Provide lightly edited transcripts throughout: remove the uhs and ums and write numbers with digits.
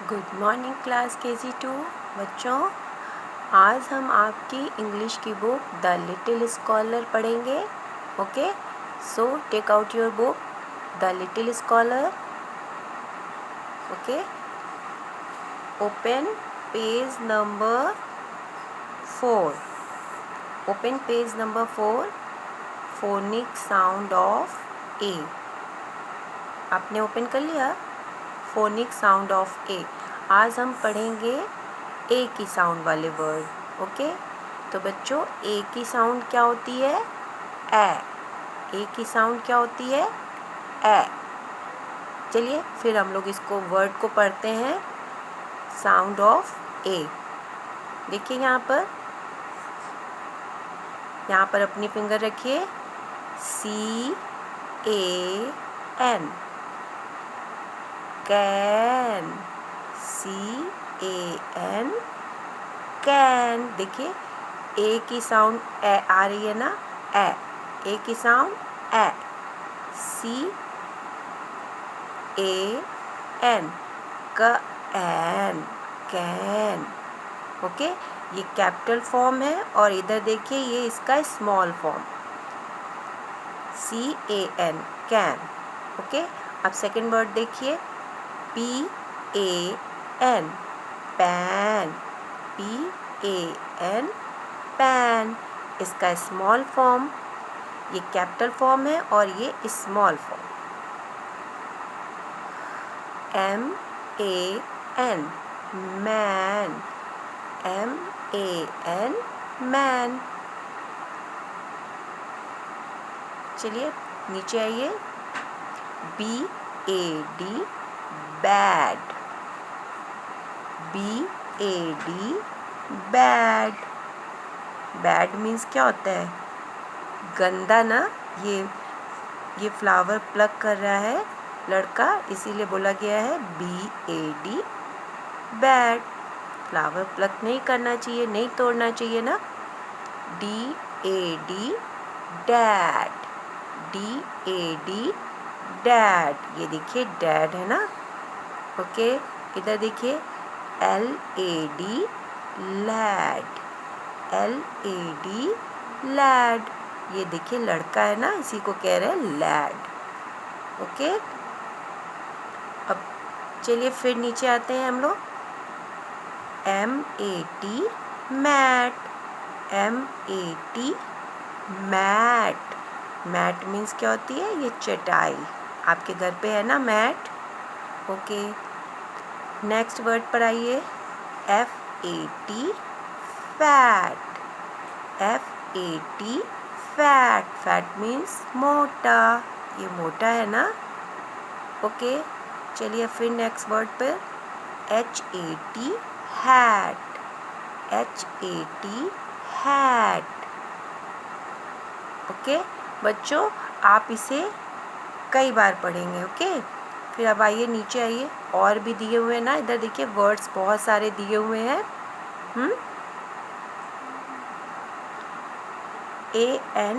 Good morning class KG2 बच्चों। आज हम आपकी इंग्लिश की बुक द लिटिल स्कॉलर पढ़ेंगे। Okay, so take out your book the little scholar. Okay, open page number 4। Open page number 4, phonic sound of A. आपने open कर लिया? Phonic sound of A. आज हम पढ़ेंगे ए की साउंड वाले वर्ड। ओके, तो बच्चों ए की साउंड क्या होती है? ए। ए की साउंड क्या होती है? ए। चलिए फिर हम लोग इसको वर्ड को पढ़ते हैं। साउंड ऑफ ए। देखिए यहाँ पर अपनी फिंगर रखिए। CAN, can. CAN, can. देखिए ए की साउंड ए आ रही है ना? ए की sound A. CAN, can, can. Okay, ये कैपिटल फॉर्म है और इधर देखिए ये इसका small form CAN, can. Okay, अब सेकंड वर्ड देखिए PAN, पैन। PAN, pan. इसका स्मॉल फॉर्म, ये कैपिटल फॉर्म है और ये small form MAN, man. MAN, man. चलिए नीचे आइए। BAD, bad. BAD, bad. Bad means क्या होता है? गंदा ना। ये फ्लावर प्लग कर रहा है लड़का, इसीलिए बोला गया है BAD, बैड। फ्लावर प्लग नहीं करना चाहिए, नहीं तोड़ना चाहिए ना। DAD, dad. DAD, dad. ये देखिए डैड है ना। ओके, इधर देखिए LAD, लैड। LAD, lead. ये देखिए लड़का है ना, इसी को कह रहे हैं लैड। ओके, अब चलिए फिर नीचे आते हैं हम लोग। MAT, mat. MAT, mat. Mat means क्या होती है? ये चटाई। आपके घर पे है ना मैट। ओके, नेक्स्ट वर्ड पर आइए। FAT, fat. FAT, fat. Fat means मोटा। ये मोटा है ना। ओके, चलिए फिर नेक्स्ट वर्ड पर HAT, hat. HAT, hat. Okay बच्चों, आप इसे कई बार पढ़ेंगे। ओके, फिर अब आइए नीचे आइए। और भी दिए हुए हैं ना, इधर देखिए वर्ड्स बहुत सारे दिए हुए हैं। AN,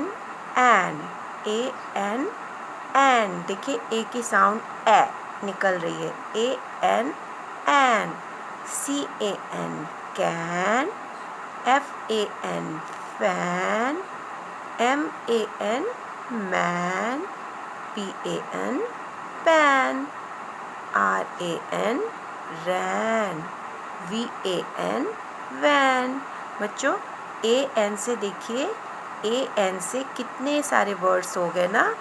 an. AN, an. देखिए ए की साउंड ए निकल रही है। AN, an. CAN, can. FAN, fan. MAN, man. PAN, pan. RAN, ran. VAN, van. बच्चों AN से देखिए, AN से कितने सारे वर्ड्स हो गए ना।